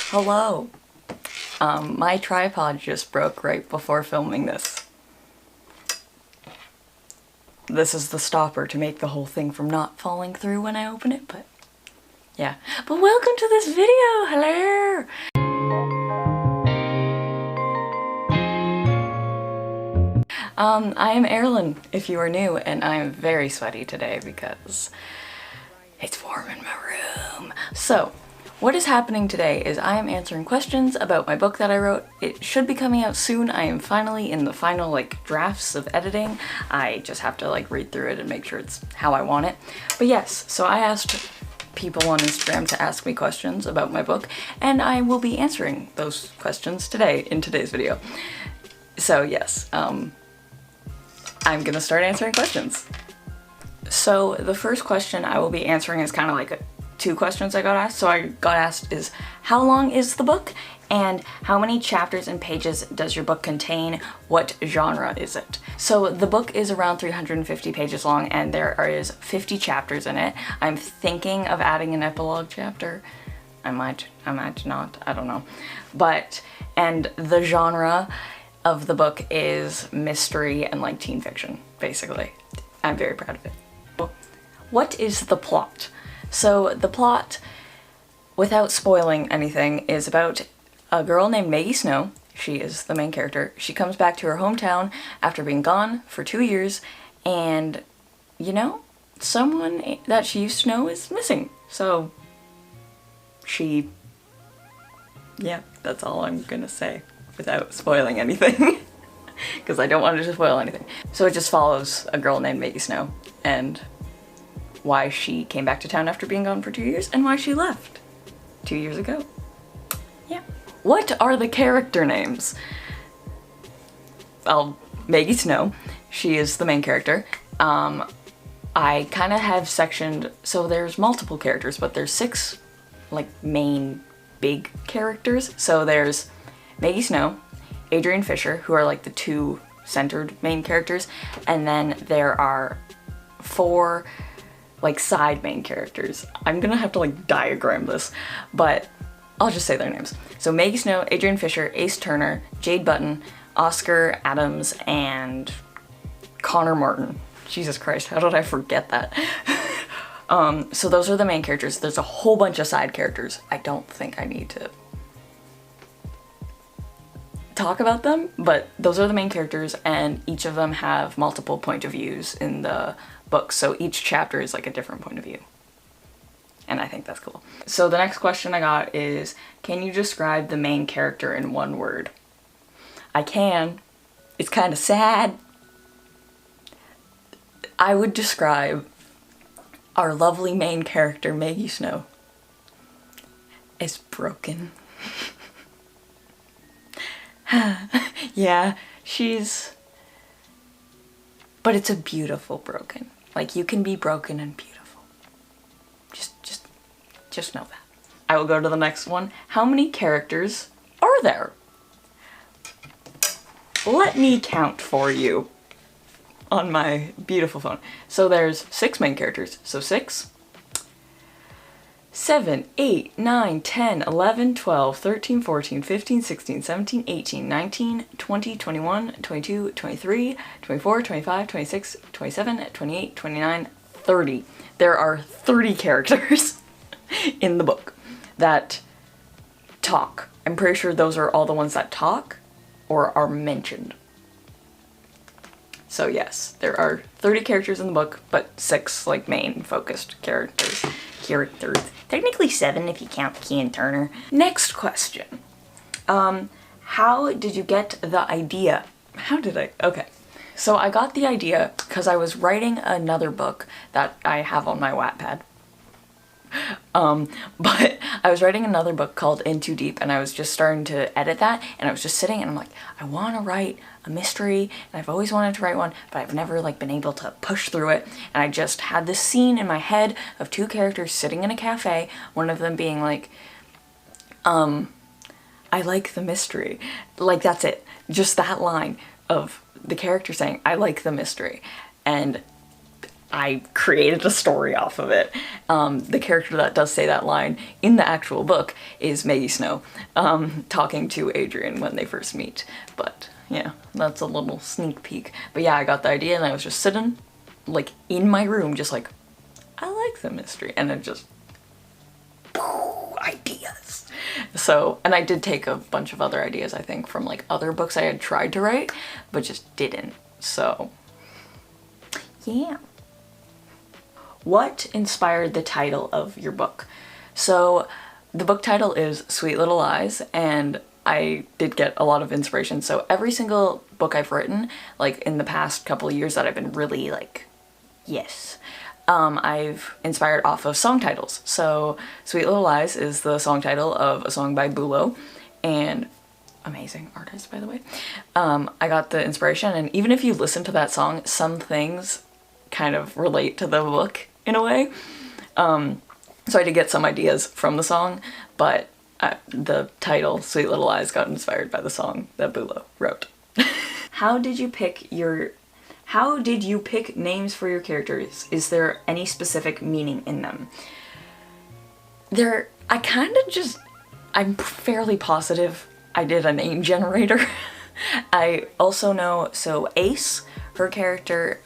Hello. My tripod just broke right before filming this. This is the stopper to make the whole thing from not falling through when I open it, but yeah. But welcome to this video! Hello! I am Eirelyn, if you are new, and I am very sweaty today because it's warm in my room. So, what is happening today is I am answering questions about my book that I wrote. It should be coming out soon. I am finally in the final drafts of editing. I just have to read through it and make sure it's how I want it. But yes, so I asked people on Instagram to ask me questions about my book, and I will be answering those questions today in today's video. So yes, I'm gonna start answering questions. So the first question I will be answering is kind of like two questions I got asked. So I got asked is, how long is the book? And how many chapters and pages does your book contain? What genre is it? So the book is around 350 pages long and there is 50 chapters in it. I'm thinking of adding an epilogue chapter. I might not, I don't know. And the genre of the book is mystery and teen fiction, basically. I'm very proud of it. What is the plot? So the plot, without spoiling anything, is about a girl named Maggie Snow. She is the main character. She comes back to her hometown after being gone for 2 years, and someone that she used to know is missing. So yeah, that's all I'm gonna say without spoiling anything, because I don't want to spoil anything. So it just follows a girl named Maggie Snow and why she came back to town after being gone for 2 years and why she left 2 years ago. Yeah. What are the character names? Well, Maggie Snow, she is the main character. I kind of have sectioned, so there's multiple characters, but there's 6 main big characters. So there's Maggie Snow, Adrian Fisher, who are the 2 centered main characters, and then there are 4 side main characters. I'm gonna have to diagram this, but I'll just say their names. So Maggie Snow, Adrian Fisher, Ace Turner, Jade Button, Oscar Adams, and Connor Martin. Jesus Christ, how did I forget that? So those are the main characters. There's a whole bunch of side characters. I don't think I need to talk about them, but those are the main characters, and each of them have multiple point of views in the book, so each chapter is a different point of view. And I think that's cool. So the next question I got is, can you describe the main character in one word? I can. It's kind of sad. I would describe our lovely main character, Maggie Snow, as broken. Yeah, but it's a beautiful broken. You can be broken and beautiful. Just know that. I will go to the next one. How many characters are there? Let me count for you on my beautiful phone. So there's 6 main characters. So 6, 7, 8, 9, 10, 11, 12, 13, 14, 15, 16, 17, 18, 19, 20, 21, 22, 23, 24, 25, 26, 27, 28, 29, 30. There are 30 characters in the book that talk. I'm pretty sure those are all the ones that talk or are mentioned. So yes, there are 30 characters in the book, but 6 main focused characters. Technically 7 if you count Kian Turner. Next question. How did you get the idea? Okay. So I got the idea because I was writing another book that I have on my Wattpad. But I was writing another book called In Too Deep, and I was just starting to edit that, and I was just sitting and I'm like, I want to write a mystery, and I've always wanted to write one, but I've never been able to push through it. And I just had this scene in my head of 2 characters sitting in a cafe, one of them being I like the mystery. That's it. Just that line of the character saying, I like the mystery. And I created a story off of it. The character that does say that line in the actual book is Maggie Snow, talking to Adrian when they first meet. But yeah, that's a little sneak peek. But yeah, I got the idea and I was just sitting like in my room just like, I like the mystery, and it just ideas. So, and I did take a bunch of other ideas, I think, from like other books I had tried to write, but just didn't. So, yeah. What inspired the title of your book? So, the book title is Sweet Little Lies, and I did get a lot of inspiration. So every single book I've written, like in the past couple of years that I've been really like, yes, I've inspired off of song titles. So Sweet Little Lies is the song title of a song by Bulo, and amazing artist, by the way. I got the inspiration, and even if you listen to that song, some things kind of relate to the book in a way. So I did get some ideas from the song, but the title, Sweet Little Lies, got inspired by the song that Bulo wrote. How did you pick names for your characters? Is there any specific meaning in them? I'm fairly positive I did a name generator. I also know, so Ace, her character,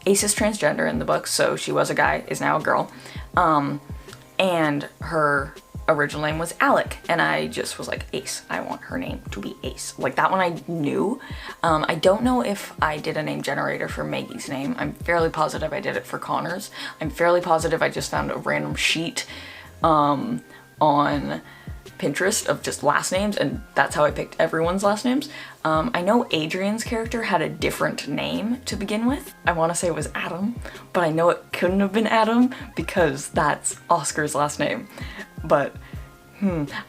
Ace is transgender in the book, so she was a guy, is now a girl. And her original name was Alec, and I just was like, Ace, I want her name to be Ace. Like, that one I knew. I don't know if I did a name generator for Maggie's name. I'm fairly positive I did it for Connor's. I'm fairly positive I just found a random sheet on Pinterest of just last names, and that's how I picked everyone's last names. I know Adrian's character had a different name to begin with. I want to say it was Adam, but I know it couldn't have been Adam because that's Oscar's last name. But,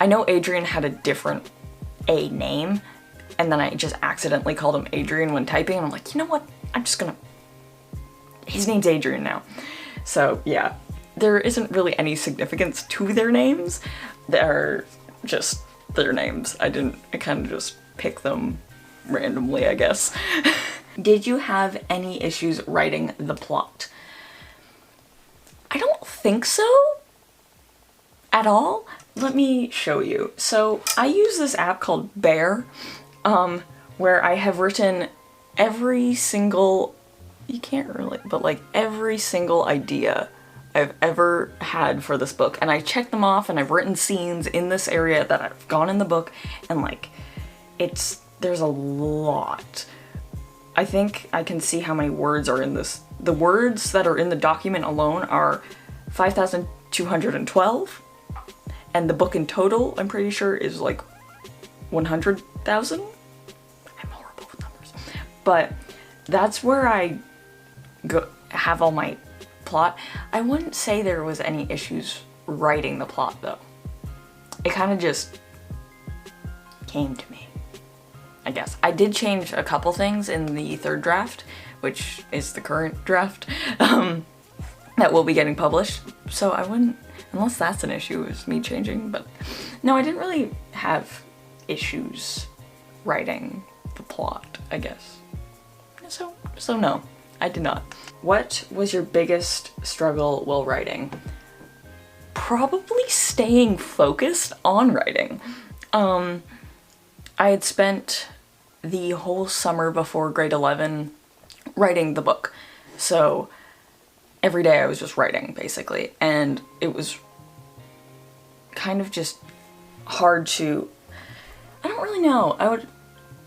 I know Adrian had a different name, and then I just accidentally called him Adrian when typing, and I'm like, you know what? His name's Adrian now. So, yeah. There isn't really any significance to their names. They're just their names. I kind of just pick them randomly, I guess. Did you have any issues writing the plot? I don't think so. At all? Let me show you. So I use this app called Bear, where I have written every single, you can't really, but like every single idea I've ever had for this book, and I checked them off, and I've written scenes in this area that I've gone in the book, and like, there's a lot. I think I can see how many words are in this. The words that are in the document alone are 5,212. And the book in total, I'm pretty sure, is like 100,000. I'm horrible with numbers. But that's where I have all my plot. I wouldn't say there was any issues writing the plot, though. It kind of just came to me, I guess. I did change a couple things in the third draft, which is the current draft, that will be getting published. So I wouldn't, unless that's an issue, is me changing, but no, I didn't really have issues writing the plot, I guess. So no, I did not. What was your biggest struggle while writing? Probably staying focused on writing. I had spent the whole summer before grade 11 writing the book, so every day I was just writing, basically, and it was kind of just hard to, I don't really know,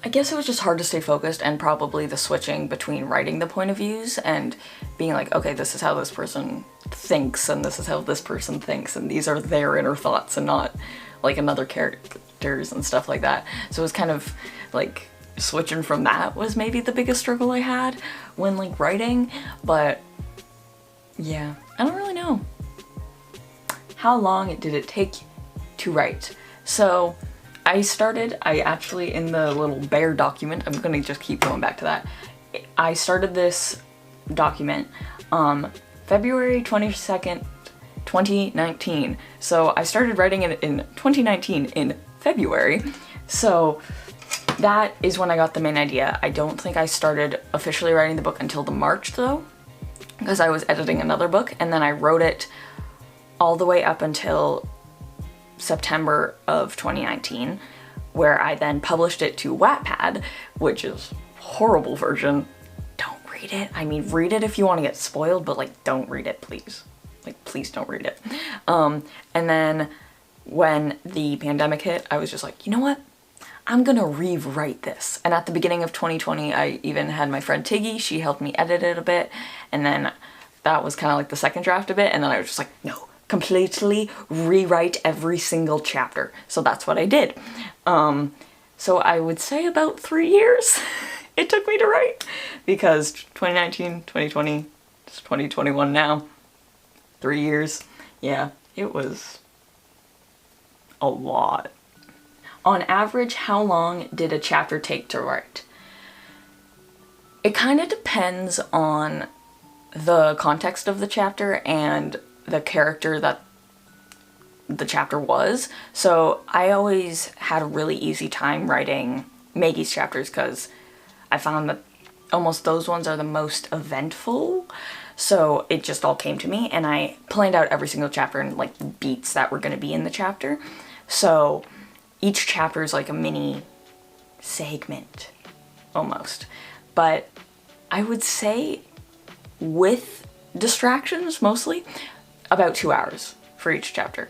I guess it was just hard to stay focused, and probably the switching between writing the point of views and being like, okay, this is how this person thinks, and this is how this person thinks, and these are their inner thoughts and not like another characters and stuff like that. So it was kind of like switching from that was maybe the biggest struggle I had when like writing, but yeah, I don't really know. How long did it take to write? So I actually, in the little Bear document, I'm gonna just keep going back to that. I started this document February 22nd, 2019. So I started writing it in 2019 in February. So that is when I got the main idea. I don't think I started officially writing the book until the March though. because I was editing another book, and then I wrote it all the way up until September of 2019, where I then published it to Wattpad, which is a horrible version. Don't read it. I mean, read it if you want to get spoiled, but like, don't read it, please. Like, please don't read it. And then when the pandemic hit, I was just like, you know what? I'm gonna rewrite this. And at the beginning of 2020, I even had my friend Tiggy, she helped me edit it a bit, and then that was kind of like the second draft of it, and then I was just like, no, completely rewrite every single chapter. So that's what I did. So I would say about 3 years it took me to write, because 2019, 2020, it's 2021 now. 3 years. Yeah, it was a lot. On average, how long did a chapter take to write? It kind of depends on the context of the chapter and the character that the chapter was. So I always had a really easy time writing Maggie's chapters because I found that almost those ones are the most eventful. So it just all came to me, and I planned out every single chapter and like beats that were going to be in the chapter. So each chapter is like a mini segment, almost. But I would say, with distractions mostly, about 2 hours for each chapter,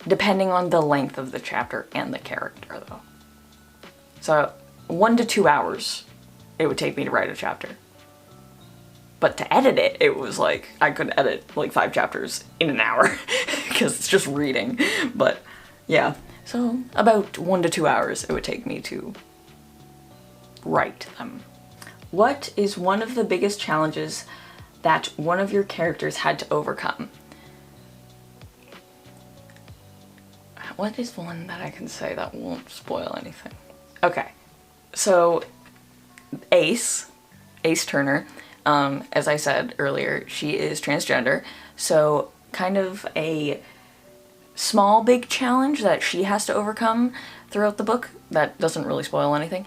depending on the length of the chapter and the character, though. So 1 to 2 hours it would take me to write a chapter. But to edit it, it was like, I could edit like 5 chapters in an hour, because it's just reading. But yeah. So about 1 to 2 hours it would take me to write them. What is one of the biggest challenges that one of your characters had to overcome? What is one that I can say that won't spoil anything? Okay, so Ace Turner, as I said earlier, she is transgender, so kind of a small big challenge that she has to overcome throughout the book that doesn't really spoil anything,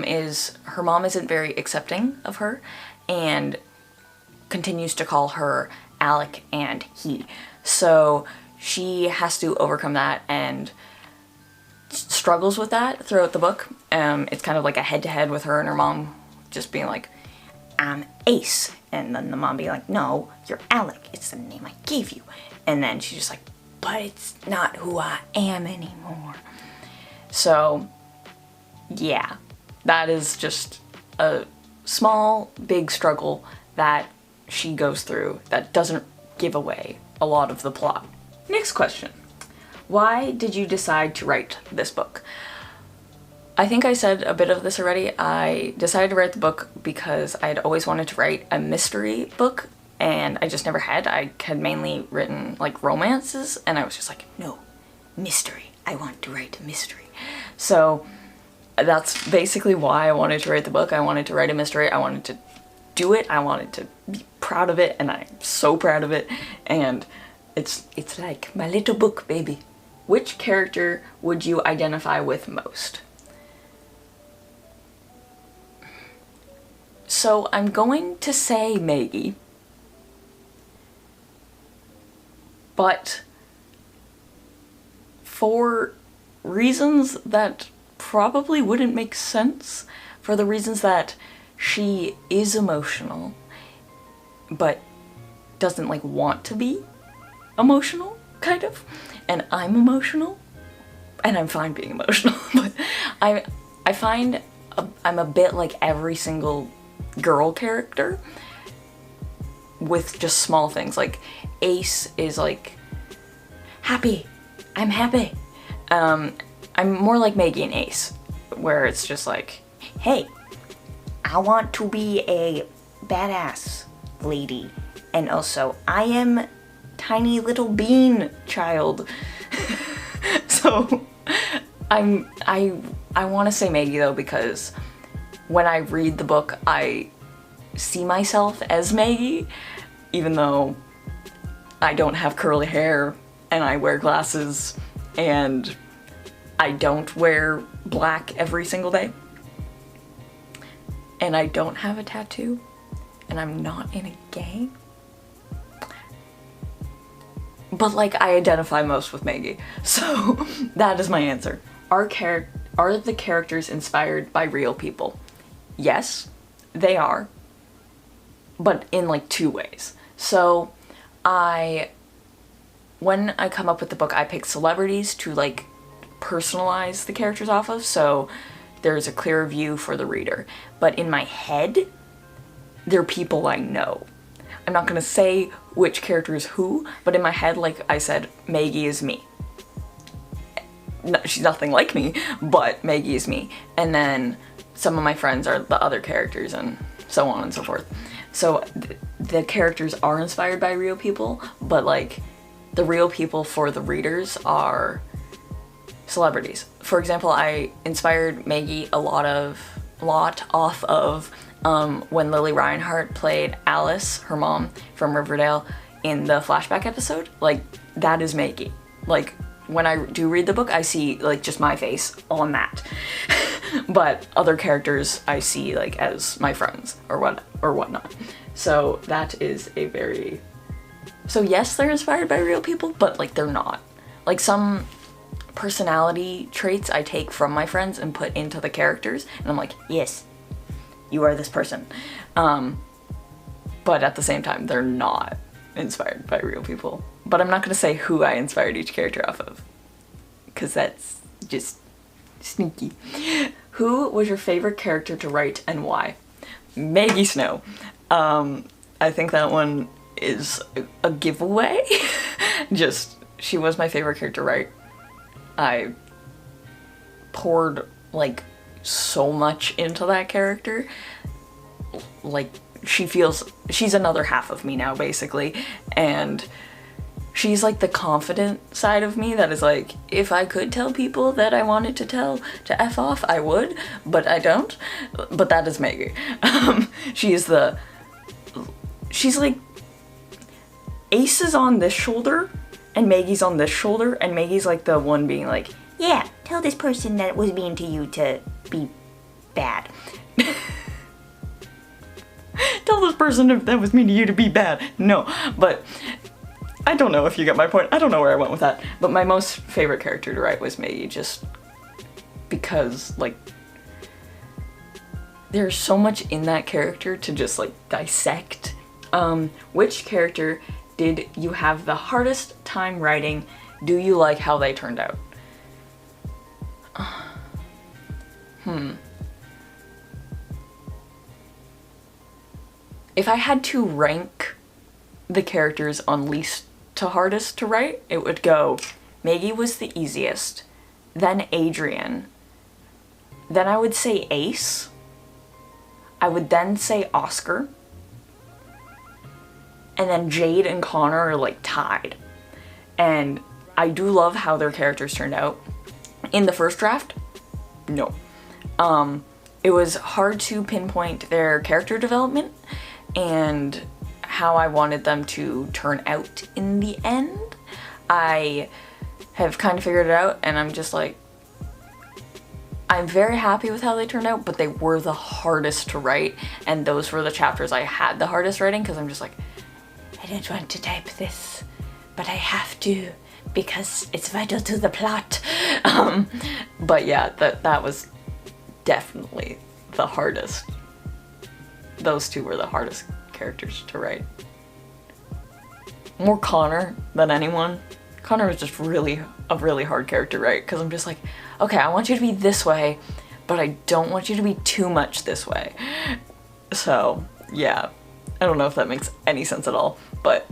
is her mom isn't very accepting of her and continues to call her Alec and he. So she has to overcome that and struggles with that throughout the book. It's kind of like a head-to-head with her and her mom just being like, I'm Ace, and then the mom being like, no, you're Alec, it's the name I gave you. And then she's just like, but it's not who I am anymore. So yeah, that is just a small, big struggle that she goes through that doesn't give away a lot of the plot. Next question. Why did you decide to write this book? I think I said a bit of this already. I decided to write the book because I'd always wanted to write a mystery book, and I just never had. I had mainly written like romances, and I was just like, no, mystery. I want to write a mystery. So that's basically why I wanted to write the book. I wanted to write a mystery. I wanted to do it. I wanted to be proud of it, and I'm so proud of it. And it's like my little book, baby. Which character would you identify with most? So I'm going to say Maggie, but for reasons that probably wouldn't make sense, for the reasons that she is emotional, but doesn't like want to be emotional, kind of, and I'm emotional, and I'm fine being emotional, but I find I'm a bit like every single girl character with just small things. Like Ace is like happy, I'm happy. I'm more like Maggie and Ace, where it's just like, hey, I want to be a badass lady, and also I am tiny little bean child. So I want to say Maggie though, because when I read the book I see myself as Maggie, even though I don't have curly hair and I wear glasses and I don't wear black every single day and I don't have a tattoo and I'm not in a gang. but like I identify most with Maggie. So that is my answer. Are the characters inspired by real people? Yes, they are, but in like two ways. So when I come up with the book, I pick celebrities to like personalize the characters off of, so there's a clearer view for the reader. But in my head, they're people I know. I'm not gonna say which character is who, but in my head, like I said, Maggie is me. No, she's nothing like me, but Maggie is me. And then some of my friends are the other characters, and so on and so forth. So the characters are inspired by real people, but like the real people for the readers are celebrities. For example, I inspired Maggie a lot off of when Lily Reinhart played Alice, her mom from Riverdale, in the flashback episode. Like, that is Maggie. Like, when I do read the book, I see like just my face on that. But other characters I see like as my friends or whatnot. So that is a very... So yes, they're inspired by real people, but like they're not. Like some personality traits I take from my friends and put into the characters, and I'm like, yes, you are this person. But at the same time, they're not inspired by real people. But I'm not gonna say who I inspired each character off of, because that's just sneaky. Who was your favorite character to write and why? Maggie Snow. I think that one is a giveaway. Just, she was my favorite character to write. I poured like so much into that character. Like, she's another half of me now, basically, and she's like the confident side of me that is like, if I could tell people that I wanted to tell to F off, I would, but I don't. But that is Maggie. She's like, Ace is on this shoulder and Maggie's on this shoulder, and Maggie's like the one being like, yeah, tell this person that was mean to you to be bad. Tell this person that was mean to you to be bad. No, but I don't know if you get my point. I don't know where I went with that. But my most favorite character to write was Maggie, just because, like, there's so much in that character to just, like, dissect. Which character did you have the hardest time writing? Do you like how they turned out? If I had to rank the characters on least to hardest to write, it would go Maggie was the easiest, then Adrian, then I would say Ace, I would then say Oscar, and then Jade and Connor are like tied. And I do love how their characters turned out. In the first draft, no. It was hard to pinpoint their character development and how I wanted them to turn out in the end. I have kind of figured it out, and I'm just like, I'm very happy with how they turned out, but they were the hardest to write, and those were the chapters I had the hardest writing, because I'm just like, I don't want to type this, but I have to, because it's vital to the plot. But yeah, that was definitely the hardest. Those two were the hardest characters to write. More Connor than anyone. Connor was just a really hard character to write, because I'm just like, okay, I want you to be this way, but I don't want you to be too much this way. So yeah, I don't know if that makes any sense at all, but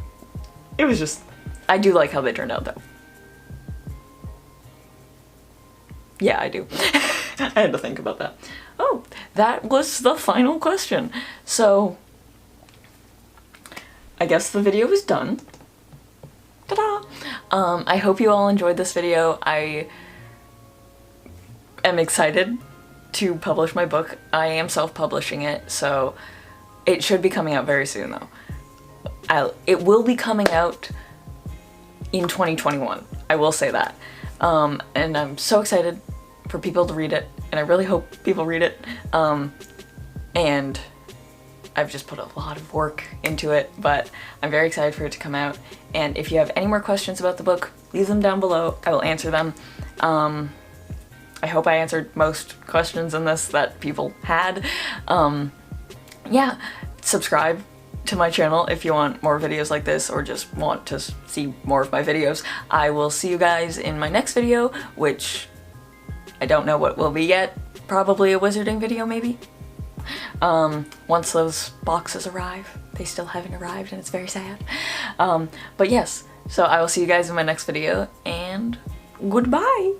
it was just, I do like how they turned out though. Yeah, I do. I had to think about that. Oh, that was the final question. So I guess the video is done. Ta-da! I hope you all enjoyed this video. I am excited to publish my book. I am self-publishing it, so it should be coming out very soon though. It will be coming out in 2021. I will say that. And I'm so excited for people to read it, and I really hope people read it. And I've just put a lot of work into it, but I'm very excited for it to come out. And if you have any more questions about the book, leave them down below. I will answer them. I hope I answered most questions in this that people had. Yeah, subscribe to my channel if you want more videos like this or just want to see more of my videos. I will see you guys in my next video, which I don't know what will be yet. Probably a wizarding video, maybe? Once those boxes arrive. They still haven't arrived and it's very sad. But yes, so I will see you guys in my next video, and goodbye!